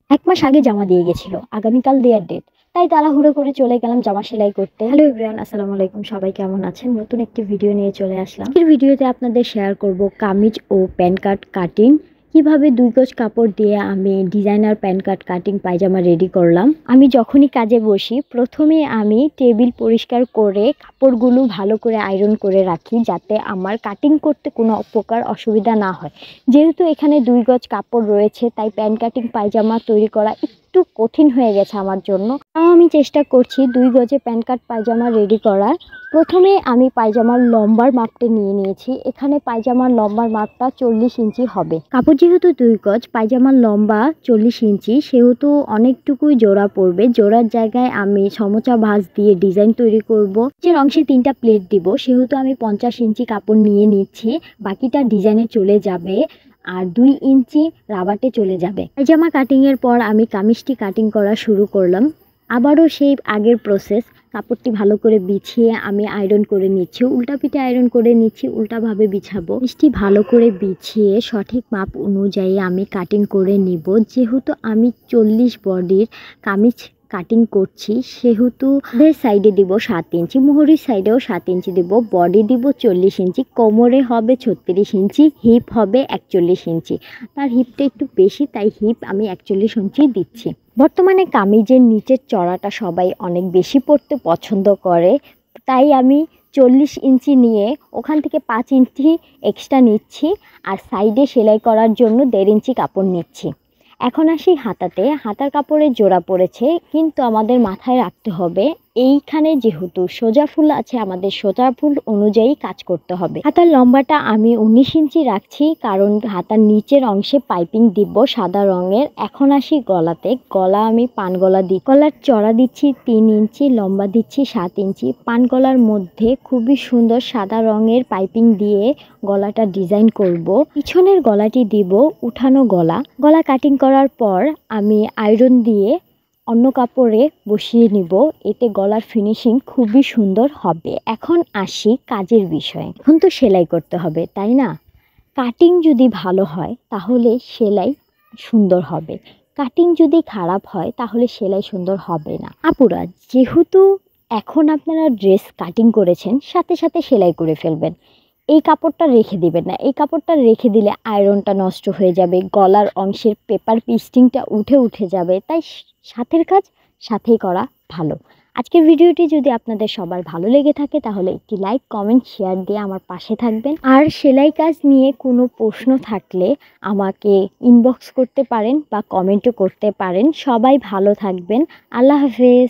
এক মাস আগে জামা দিয়ে গেছিল, আগামীকাল দেয়ার ডেট। তাই তাড়াহুড়ো করে চলে গেলাম জামা সেলাই করতে। হ্যালো এভরিওয়ান, আসসালামু আলাইকুম। সবাই কেমন আছেন? নতুন একটি ভিডিও নিয়ে চলে আসলাম। এই ভিডিওতে আপনাদের শেয়ার করব কামিজ ও প্যান্ট কাট কাটিং, কিভাবে 2 গজ কাপড় দিয়ে আমি ডিজাইনার প্যান্ট কাট কাটিং পায়জামা রেডি করলাম। আমি যখনই কাজে বসি প্রথমে আমি টেবিল পরিষ্কার করে কাপড়গুলো ভালো করে আয়রন করে রাখি, যাতে আমার কাটিং করতে কোনো প্রকার অসুবিধা না হয়। যেহেতু এখানে 2 গজ কাপড় রয়েছে, তাই প্যান্ট কাটিং পায়জামা তৈরি করা একটু কঠিন হয়ে গেছে আমার জন্য। তাও আমি চেষ্টা করছি 2 গজে প্যান্ট কাট পায়জামা রেডি করার। প্রথমে আমি পায়জামার লম্বার মাপটা নিয়ে নিয়েছি। এখানে পায়জামার লম্বার মাপটা 40 ইঞ্চি হবে। কাপড় যেহেতু 2 গজ, পায়জামার লম্বা 40 ইঞ্চি, সেহেতু অনেকটুকুই জোড়া পড়বে। জোড়ার জায়গায় আমি সমোচা ভাঁজ দিয়ে ডিজাইন তৈরি করব। যে অংশে 3টা প্লেট দিব, সেহেতু আমি 50 ইঞ্চি কাপড় নিয়ে নিচ্ছি। বাকিটা ডিজাইনে চলে যাবে আর 2 ইঞ্চি রাবাটে চলে যাবে। পায়জামা কাটিংয়ের পর আমি কামিজটি কাটিং করা শুরু করলাম। আবারও সেই আগের প্রসেস, কাপড়টি ভালো করে বিছিয়ে আমি আয়রন করে নিচ্ছি। উল্টা পিঠে আয়রন করে নিচ্ছি, উল্টাভাবে বিছাবো। কামিজটি ভালো করে বিছিয়ে সঠিক মাপ অনুযায়ী আমি কাটিং করে নিব। যেহেতু আমি 40 বডির কামিজ কাটিং করছি, সেহেতু সাইডে দিব 7 ইঞ্চি, মুহুরির সাইডেও 7 ইঞ্চি দিব, বডি দিব 40 ইঞ্চি, কোমরে হবে 36 ইঞ্চি, হিপ হবে 41 ইঞ্চি। তার হিপটা একটু বেশি, তাই হিপ আমি 41 ইঞ্চি দিচ্ছি। বর্তমানে কামিজের নিচের চড়াটা সবাই অনেক বেশি পরতে পছন্দ করে, তাই আমি 40 ইঞ্চি নিয়ে ওখান থেকে 5 ইঞ্চি এক্সট্রা নিচ্ছি, আর সাইডে সেলাই করার জন্য 1.5 ইঞ্চি কাপড় নিচ্ছি। এখন আসি হাতাতে। হাতার কাপড়ের জোড়া পড়েছে, কিন্তু আমাদের মাথায় রাখতে হবে এইখানে যেহেতু সোজা ফুল আছে, আমাদের সোজা ফুল অনুযায়ী কাজ করতে হবে। হাতার লম্বাটা আমি 19 ইঞ্চি রাখছি, কারণ হাতার নিচের অংশে পাইপিং দিব সাদা রঙের। এখন আসি গলাতে। গলা আমি পান গলা দিই। গলার চড়া দিচ্ছি 3 ইঞ্চি, লম্বা দিচ্ছি 7 ইঞ্চি। পান গলার মধ্যে খুবই সুন্দর সাদা রঙের পাইপিং দিয়ে গলাটা ডিজাইন করব। পিছনের গলাটি দিব উঠানো গলা। গলা কাটিং করার পর আমি আয়রন দিয়ে অন্য কাপড়ে বসিয়ে নিব, এতে গলার ফিনিশিং খুবই সুন্দর হবে। এখন আসি কাজের বিষয়ে। এখন তো সেলাই করতে হবে, তাই না? কাটিং যদি ভালো হয় তাহলে সেলাই সুন্দর হবে, কাটিং যদি খারাপ হয় তাহলে সেলাই সুন্দর হবে না। আপুরা, যেহেতু এখন আপনারা ড্রেস কাটিং করেছেন, সাথে সাথে সেলাই করে ফেলবেন। এই কাপড়টা রেখে দিবেন না। এই কাপড়টা রেখে দিলে আয়রনটা নষ্ট হয়ে যাবে, গলার অংশের পেপার পিস্টিংটা উঠে যাবে। তাই সাথের কাজ সাথেই করা ভালো। আজকের ভিডিওটি যদি আপনাদের সবার ভালো লেগে থাকে তাহলে একটি লাইক, কমেন্ট, শেয়ার দিয়ে আমার পাশে থাকবেন। আর সেলাই কাজ নিয়ে কোনো প্রশ্ন থাকলে আমাকে ইনবক্স করতে পারেন বা কমেন্টও করতে পারেন। সবাই ভালো থাকবেন। আল্লাহ হাফেজ।